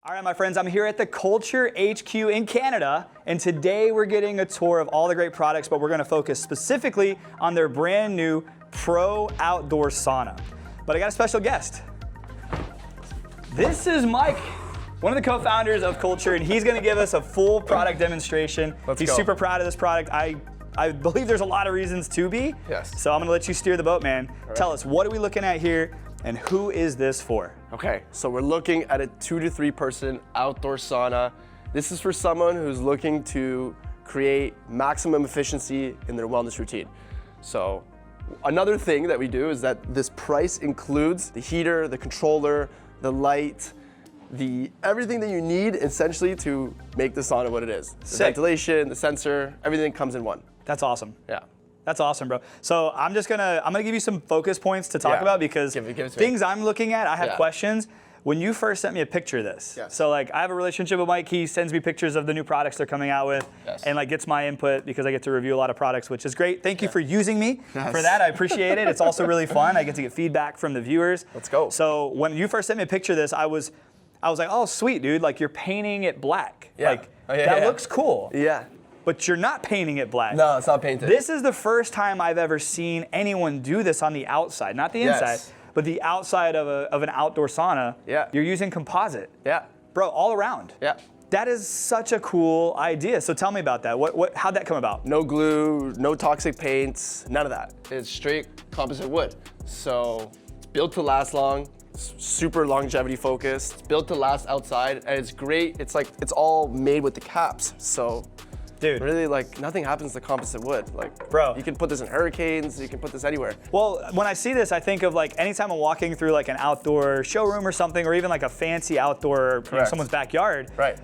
All right, my friends, I'm here at the Coldture HQ in Canada, and today we're getting a tour of all the great products, but we're gonna focus specifically on their brand new Pro Outdoor Sauna. But I got a special guest. This is Mike, one of the co-founders of Coldture, and he's gonna give us a full product demonstration. He's super proud of this product. I believe there's a lot of reasons to be. Yes. So I'm gonna let you steer the boat, man. Right. Tell us, what are we looking at here, and who is this for? Okay, so we're looking at a 2 to 3 person outdoor sauna. This is for someone who's looking to create maximum efficiency in their wellness routine. So another thing that we do is that this price includes the heater, the controller, the light, everything that you need essentially to make the sauna what it is. The ventilation, the sensor, everything comes in one. That's awesome. Yeah. That's awesome, bro. So I'm gonna give you some focus points to talk about because give it to things me. I'm looking at, I have questions. When you first sent me a picture of this, so like I have a relationship with Mike, he sends me pictures of the new products they're coming out with and like gets my input because I get to review a lot of products, which is great. Thank you for using me for that, I appreciate it. It's also really fun, I get to get feedback from the viewers. Let's go. So when you first sent me a picture of this, I was like, oh sweet dude, like you're painting it black. Like that looks cool. Yeah. But you're not painting it black. No, it's not painted. This is the first time I've ever seen anyone do this on the outside, not the inside, but the outside of an outdoor sauna. Yeah. You're using composite. Yeah. Bro, all around. Yeah. That is such a cool idea. So tell me about that. How'd that come about? No glue, no toxic paints, none of that. It's straight composite wood. So it's built to last long. Super longevity focused. It's built to last outside, and it's great. It's like it's all made with the caps. So dude, really, like nothing happens to composite wood. Like, bro, you can put this in hurricanes, you can put this anywhere. Well, when I see this, I think of like anytime I'm walking through like an outdoor showroom or something, or even like a fancy outdoor, someone's backyard. Right.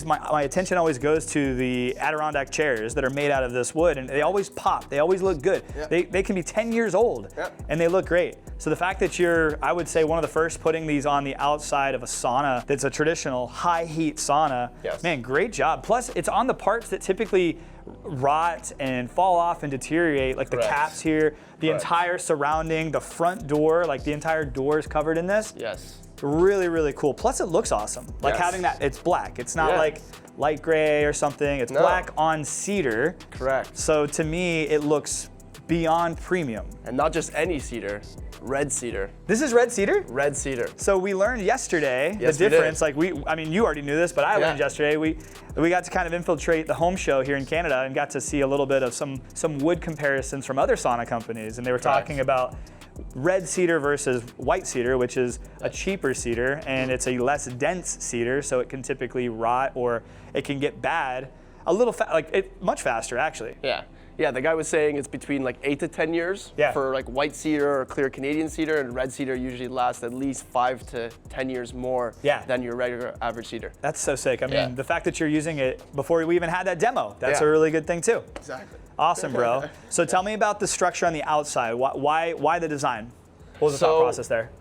My attention always goes to the Adirondack chairs that are made out of this wood, and they always pop. They always look good. Yeah. They can be 10 years old, and they look great. So the fact that you're, I would say, one of the first putting these on the outside of a sauna that's a traditional high heat sauna, man, great job. Plus, it's on the parts that typically rot and fall off and deteriorate, like the caps here, the entire surrounding, the front door, like the entire door is covered in this. Yes. Really, really cool. Plus, it looks awesome. Like having that, it's black. It's not like light gray or something. It's black on cedar. Correct. So to me, it looks beyond premium. And not just any cedar. Red cedar. This is red cedar? Red cedar. So we learned yesterday the difference. Like I mean, you already knew this, but I learned yesterday. We got to kind of infiltrate the home show here in Canada and got to see a little bit of some wood comparisons from other sauna companies, and they were talking about red cedar versus white cedar, which is a cheaper cedar, and it's a less dense cedar, so it can typically rot or it can get bad a little much faster actually. Yeah. Yeah, the guy was saying it's between like 8 to 10 years for like white cedar or clear Canadian cedar, and red cedar usually lasts at least 5 to 10 years more than your regular average cedar. That's so sick. I mean, the fact that you're using it before we even had that demo, that's a really good thing too. Exactly. Awesome, bro. So tell me about the structure on the outside. Why the design? What was the thought process there?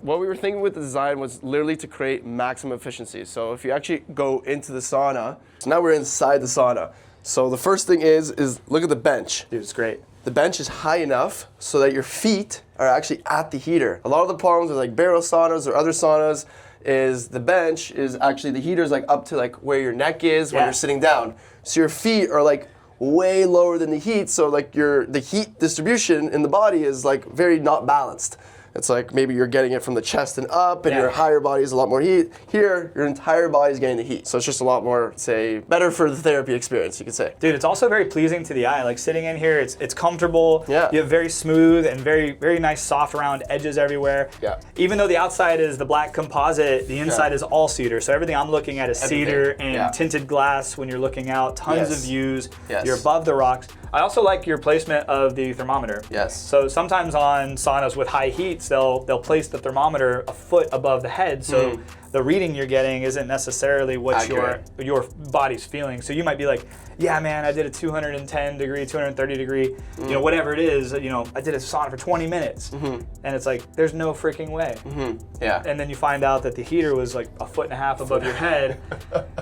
What we were thinking with the design was literally to create maximum efficiency. So if you actually go into the sauna, so now we're inside the sauna. So the first thing is look at the bench. Dude, it's great. The bench is high enough so that your feet are actually at the heater. A lot of the problems with like barrel saunas or other saunas is the bench is actually, the heater is like up to like where your neck is when you're sitting down. So your feet are like way lower than the heat, so like the heat distribution in the body is like very not balanced. It's like maybe you're getting it from the chest and up, and your higher body is a lot more heat. Here, your entire body is getting the heat. So it's just a lot more, say, better for the therapy experience, you could say. Dude, it's also very pleasing to the eye. Like sitting in here, it's comfortable. Yeah. You have very smooth and very, very nice soft round edges everywhere. Yeah. Even though the outside is the black composite, the inside is all cedar. So everything I'm looking at is cedar and tinted glass when you're looking out, tons of views. Yes. You're above the rocks. I also like your placement of the thermometer. Yes. So sometimes on saunas with high heats, they'll place the thermometer a foot above the head, so the reading you're getting isn't necessarily what your body's feeling. So you might be like, yeah, man, I did a 210 degree, 230 degree, you know, whatever it is, you know, I did a sauna for 20 minutes. And it's like, there's no freaking way. Yeah. And then you find out that the heater was like a foot and a half above your head.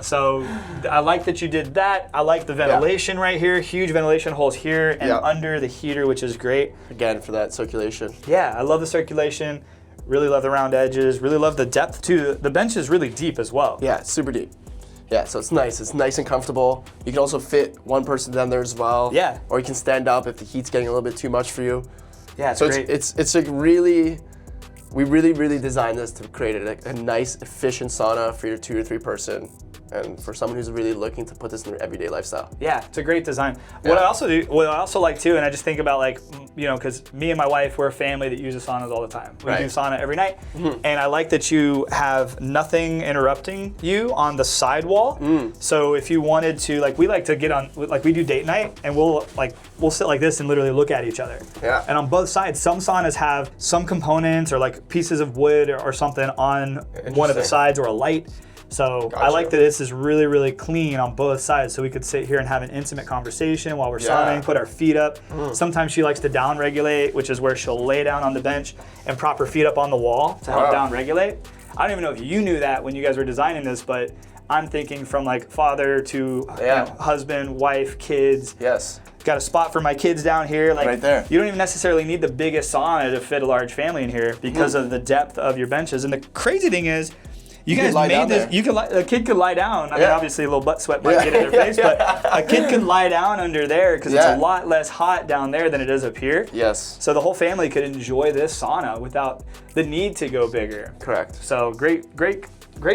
So I like that you did that. I like the ventilation right here, huge ventilation holes here and under the heater, which is great. Again, for that circulation. Yeah, I love the circulation. Really love the round edges. Really love the depth too. The bench is really deep as well. Yeah, it's super deep. Yeah, so it's nice. It's nice and comfortable. You can also fit one person down there as well. Yeah. Or you can stand up if the heat's getting a little bit too much for you. Yeah, it's so great. It's like really, we really designed this to create a nice, efficient sauna for your 2 or 3 person, and for someone who's really looking to put this in their everyday lifestyle. Yeah, it's a great design. Yeah. What I also like too, and I just think about like, you know, because me and my wife, we're a family that uses saunas all the time. We do sauna every night, and I like that you have nothing interrupting you on the sidewall. So if you wanted to, like, we like to get on, like we do date night, and we'll sit like this and literally look at each other. Yeah. And on both sides, some saunas have some components or like pieces of wood or something on one of the sides, or a light. So I like that this is really, really clean on both sides, so we could sit here and have an intimate conversation while we're sauning, put our feet up. Sometimes she likes to down regulate, which is where she'll lay down on the bench and prop her feet up on the wall to help down regulate. I don't even know if you knew that when you guys were designing this, but I'm thinking from like father to you know, husband, wife, kids. Yes. Got a spot for my kids down here. Like, right there. You don't even necessarily need the biggest sauna to fit a large family in here because of the depth of your benches. And the crazy thing is, you guys made this. You could a kid could lie down. I mean, obviously a little butt sweat might get in their face, but a kid could lie down under there because it's a lot less hot down there than it is up here. Yes. So the whole family could enjoy this sauna without the need to go bigger. Correct. So great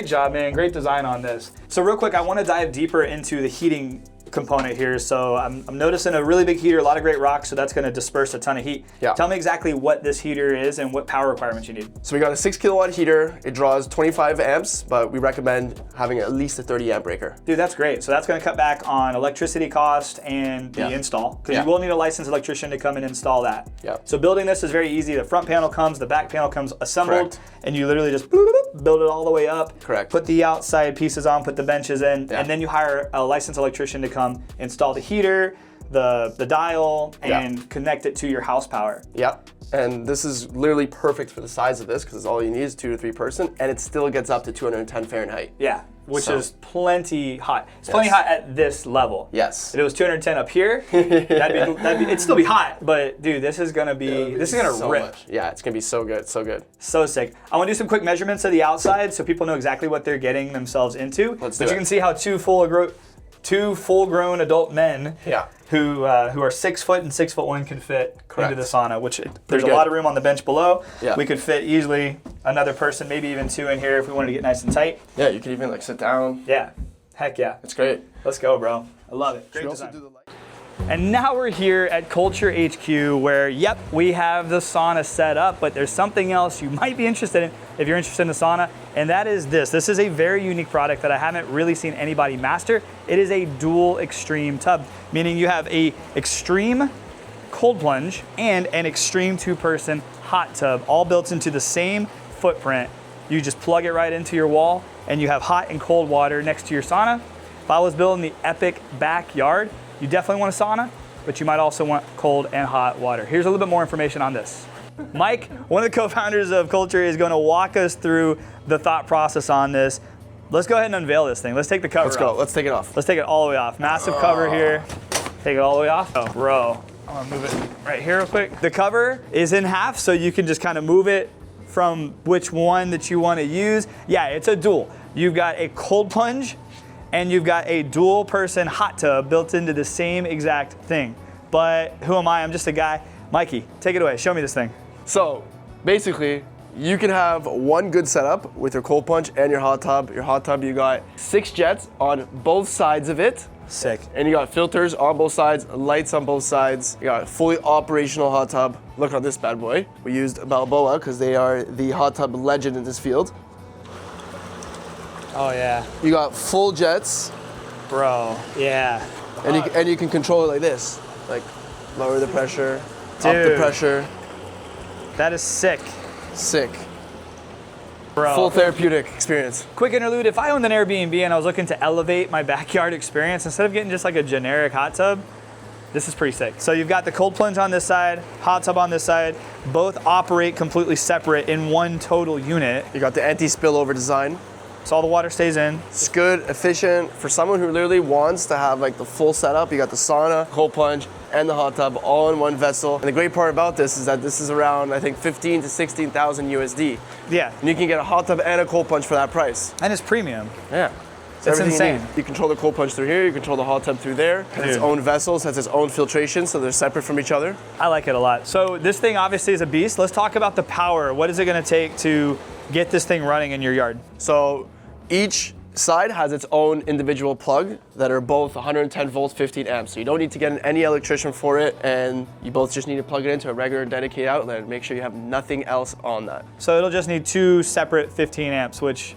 job, man. Great design on this. So real quick, I want to dive deeper into the heating component here. So I'm noticing a really big heater, a lot of great rocks, so that's going to disperse a ton of heat. Yeah. Tell me exactly what this heater is and what power requirements you need. So we got a 6 kilowatt heater. It draws 25 amps, but we recommend having at least a 30 amp breaker. Dude, that's great. So that's going to cut back on electricity cost and the install, because you will need a licensed electrician to come and install that. Yeah. So building this is very easy. The front panel comes, the back panel comes assembled, and you literally just build it all the way up. Correct. Put the outside pieces on, put the benches in, and then you hire a licensed electrician to come install the heater, the dial, and connect it to your house power. Yep. And this is literally perfect for the size of this, because all you need is 2 to 3 person, and it still gets up to 210 Fahrenheit. Yeah, which is plenty hot. It's plenty hot at this level. Yes. If it was 210 up here, it'd still be hot. But dude, this is gonna so rip. Much. Yeah, it's gonna be so good, so good. So sick. I want to do some quick measurements of the outside so people know exactly what they're getting themselves into. Let's do it. But you can see how two full-grown adult men who are 6 foot and 6'1" can fit into the sauna, which there's a lot of room on the bench below. Yeah. We could fit easily another person, maybe even 2 in here if we wanted to get nice and tight. Yeah, you could even like sit down. Yeah, heck yeah. It's great. Let's go, bro. I love it. Great design. And now we're here at Coldture HQ where, yep, we have the sauna set up, but there's something else you might be interested in if you're interested in the sauna, and that is this. This is a very unique product that I haven't really seen anybody master. It is a dual extreme tub, meaning you have a extreme cold plunge and an extreme 2-person hot tub, all built into the same footprint. You just plug it right into your wall, and you have hot and cold water next to your sauna. If I was building the epic backyard, you definitely want a sauna, but you might also want cold and hot water. Here's a little bit more information on this. Mike, one of the co-founders of Coldture, is going to walk us through the thought process on this. Let's go ahead and unveil this thing. Let's take the cover off. Let's go. Let's take it off. Let's take it all the way off. Massive cover here. Take it all the way off. Oh, bro. I'm going to move it right here real quick. The cover is in half, so you can just kind of move it from which one that you want to use. Yeah, it's a dual. You've got a cold plunge, and you've got a dual person hot tub built into the same exact thing. But who am I? I'm just a guy. Mikey, take it away. Show me this thing. So basically, you can have one good setup with your cold plunge and your hot tub. Your hot tub, you got 6 jets on both sides of it. Sick. And you got filters on both sides, lights on both sides. You got a fully operational hot tub. Look on this bad boy. We used Balboa because they are the hot tub legend in this field. Oh yeah. You got full jets. Bro, yeah. And you can control it like this. Like lower the pressure, up the pressure. That is sick. Sick. Bro. Full therapeutic experience. Quick interlude, if I owned an Airbnb and I was looking to elevate my backyard experience, instead of getting just like a generic hot tub, this is pretty sick. So you've got the cold plunge on this side, hot tub on this side, both operate completely separate in one total unit. You got the anti-spillover design. so all the water stays in. It's good, efficient. For someone who literally wants to have like the full setup, you got the sauna, cold plunge, and the hot tub all in one vessel. And the great part about this is that this is around, I think, 15 to 16,000 USD. Yeah. And you can get a hot tub and a cold plunge for that price. And it's premium. Yeah. It's insane. You control the cold plunge through here, you control the hot tub through there. It has its own vessels, has its own filtration, so they're separate from each other. I like it a lot. So this thing obviously is a beast. Let's talk about the power. What is it gonna take to get this thing running in your yard? So each side has its own individual plug that are both 110 volts, 15 amps. So you don't need to get any electrician for it, and you both just need to plug it into a regular dedicated outlet and make sure you have nothing else on that. So it'll just need 2 separate 15 amps, which...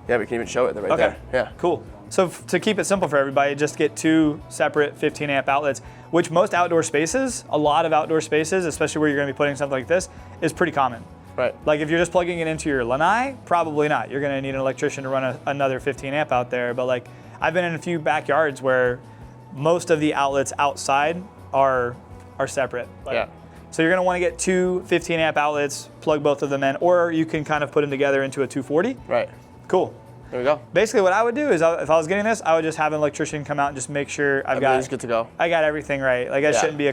Yeah, we can even show it right there. Yeah. Cool. So to keep it simple for everybody, just get 2 separate 15 amp outlets, which most outdoor spaces, a lot of outdoor spaces, especially where you're gonna be putting something like this, is pretty common. Right. Like if you're just plugging it into your lanai, probably not. You're gonna need an electrician to run another 15 amp out there. But like I've been in a few backyards where most of the outlets outside are separate. Like, yeah. So you're gonna wanna get 2 15 amp outlets, plug both of them in, or you can kind of put them together into a 240. Right. Cool. There we go. Basically what I would do is if I was getting this, I would just have an electrician come out and just make sure Everything's good to go. I got everything right. Like that shouldn't be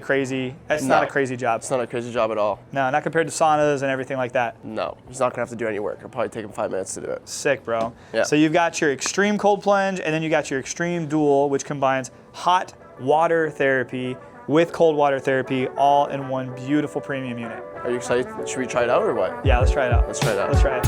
that's not a crazy job. It's not a crazy job at all. No, not compared to saunas and everything like that. No, he's not gonna have to do any work. It'll probably take him 5 minutes to do it. Sick, bro. Yeah. So you've got your extreme cold plunge and then you got your extreme dual, which combines hot water therapy with cold water therapy all in one beautiful premium unit. Are you excited? Should we try it out or what? Yeah, let's try it out. Let's try it out. Let's try it.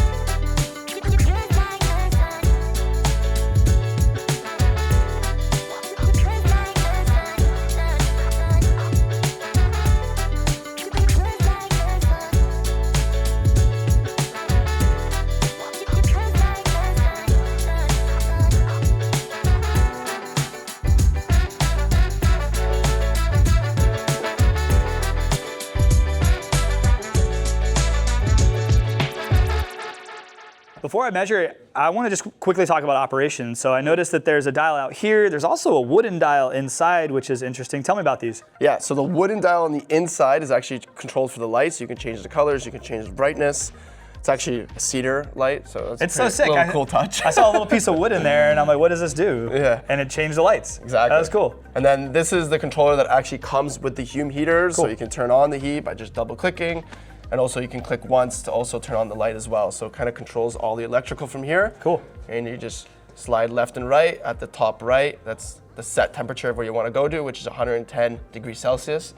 Before I measure it, I want to just quickly talk about operations. So I noticed that there's a dial out here. There's also a wooden dial inside, which is interesting. Tell me about these. Yeah, so the wooden dial on the inside is actually controlled for the lights. You can change the colors, you can change the brightness. It's actually a cedar light, so it's so sick. A cool touch. I saw a little piece of wood in there, and I'm like, what does this do? Yeah. And it changed the lights. Exactly. That was cool. And then this is the controller that actually comes with the Hume heaters, so you can turn on the heat by just double clicking. And also you can click once to also turn on the light as well. So it kind of controls all the electrical from here. Cool. And you just slide left and right. At the top right, that's the set temperature of where you want to go to, which is 110 degrees Celsius,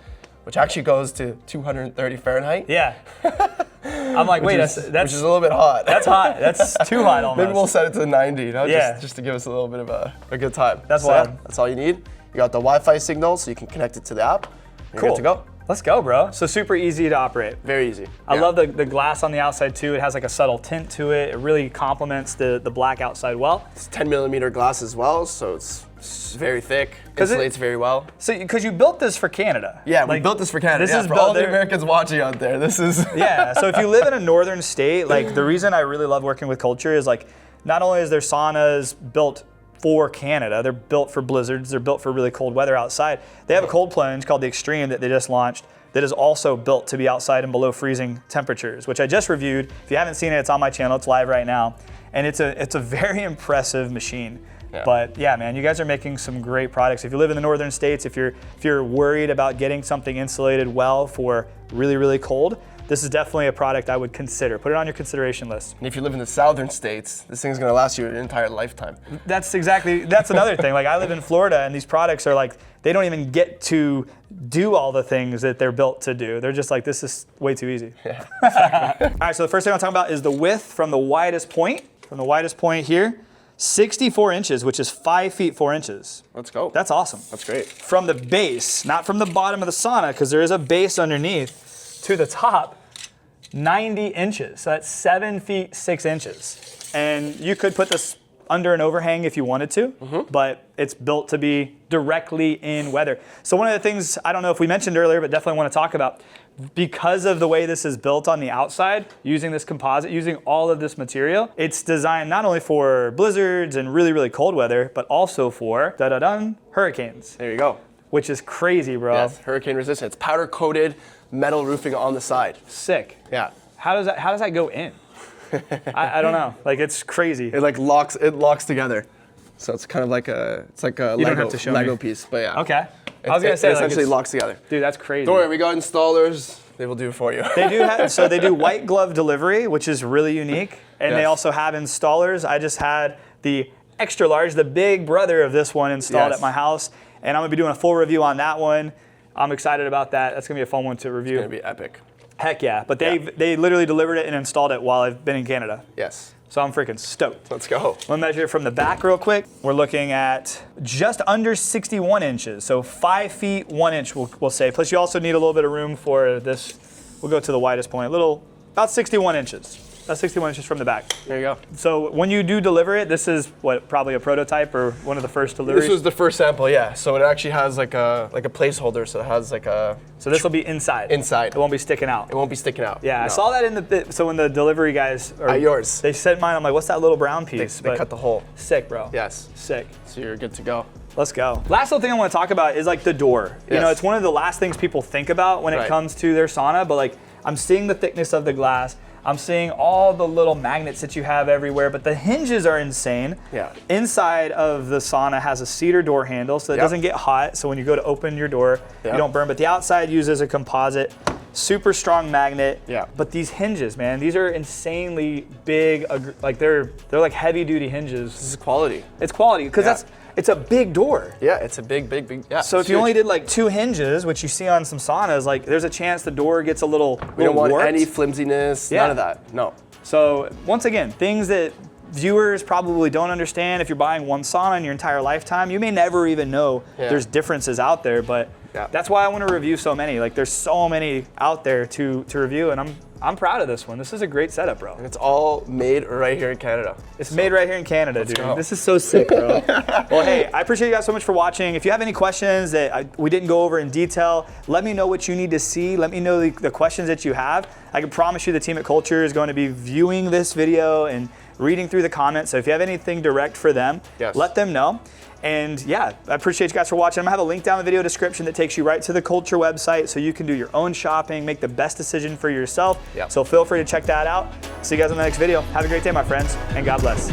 which actually goes to 230 Fahrenheit. Yeah. I'm like, wait, that's which is a little bit hot. That's hot. That's too hot almost. Maybe we'll set it to 90, you know, Yeah. just to give us a little bit of a good time. That's so wild. Yeah, that's all you need. You got the Wi-Fi signal, so you can connect it to the app. You're Cool. good to go. Let's go, bro. So super easy to operate. Very easy. I love the glass on the outside too. It has like a subtle tint to it. It really complements the black outside well. It's 10 millimeter glass as well, so it's very thick, insulates very well. So, because you built this for Canada. Yeah, we built this for Canada. This is for all the Americans watching out there, this is... Yeah, so if you live in a northern state, like the reason I really love working with Coldture is like, not only is their saunas built for Canada, they're built for blizzards, they're built for really cold weather outside. They have a cold plunge called the Extreme that they just launched that is also built to be outside in below freezing temperatures, which I just reviewed. If you haven't seen it, it's on my channel, it's live right now. And it's a very impressive machine. Yeah. But yeah, man, you guys are making some great products. If you live in the northern states, if you're worried about getting something insulated well for really, really cold, this is definitely a product I would consider. Put it on your consideration list. And if you live in the southern states, this thing's gonna last you an entire lifetime. That's another thing. Like I live in Florida and these products are like, they don't even get to do all the things that they're built to do. They're just like, this is way too easy. Yeah, exactly. All right, so the first thing I'm talking about is the width from the widest point here, 64 inches, which is 5 feet 4 inches. Let's go. That's awesome. That's great. From the base, not from the bottom of the sauna, because there is a base underneath, to the top, 90 inches. So that's 7 feet 6 inches. And you could put this under an overhang if you wanted to, but it's built to be directly in weather. So one of the things, I don't know if we mentioned earlier, but definitely want to talk about, because of the way this is built on the outside, using this composite, using all of this material, it's designed not only for blizzards and really, really cold weather, but also for, hurricanes. There you go. Which is crazy, bro. Yes, hurricane resistant. It's powder coated metal roofing on the side. Sick. Yeah. How does that go in? I don't know. Like, it's crazy. It like locks together. So it's kind of like a Lego piece, but yeah. Okay. I was gonna say it essentially locks together. Dude, that's crazy. Don't worry, we got installers. They will do it for you. They do have, so they do white glove delivery, which is really unique. And they also have installers. I just had the extra large, the big brother of this one installed at my house. And I'm gonna be doing a full review on that one. I'm excited about that. That's gonna be a fun one to review. It's gonna be epic. Heck yeah. But they literally delivered it and installed it while I've been in Canada. Yes. So I'm freaking stoked. Let's go. We'll measure it from the back real quick. We're looking at just under 61 inches. So 5 feet, 1 inch, we'll say. Plus you also need a little bit of room for this. We'll go to the widest point, about 61 inches. That's 61 inches from the back. There you go. So when you do deliver it, this is what, probably a prototype or one of the first deliveries? This was the first sample, yeah. So it actually has like a placeholder. So it has like a. So this will be inside. Inside. It won't be sticking out. It won't be sticking out. Yeah, no. I saw that in the. So when the delivery guys. At yours. They sent mine. I'm like, what's that little brown piece? They cut the hole. Sick, bro. Yes. Sick. So you're good to go. Let's go. Last little thing I want to talk about is like the door. Yes. You know, it's one of the last things people think about when it comes to their sauna. But like, I'm seeing the thickness of the glass. I'm seeing all the little magnets that you have everywhere, but the hinges are insane. Yeah. Inside of the sauna has a cedar door handle, so it doesn't get hot. So when you go to open your door, you don't burn. But the outside uses a composite, super strong magnet. Yeah. But these hinges, man, these are insanely big. Like they're like heavy duty hinges. This is quality. It's quality because it's a big door. Yeah, it's a big, yeah. So if you only did like 2 hinges, which you see on some saunas, like there's a chance the door gets a little We don't want warped. any flimsiness, none of that, no. So once again, things that viewers probably don't understand. If you're buying one sauna in your entire lifetime, you may never even know there's differences out there, but that's why I want to review so many. Like there's so many out there to review, and I'm proud of this one. This is a great setup, bro. And it's all made right here in Canada. It's made right here in Canada, dude. Go. This is so sick, bro. Well, hey, I appreciate you guys so much for watching. If you have any questions that we didn't go over in detail, let me know what you need to see. Let me know the questions that you have. I can promise you the team at Coldture is going to be viewing this video and reading through the comments. So if you have anything direct for them, let them know. And yeah, I appreciate you guys for watching. I'm gonna have a link down in the video description that takes you right to the Coldture website so you can do your own shopping, make the best decision for yourself. So feel free to check that out. See you guys in the next video. Have a great day, my friends, and God bless.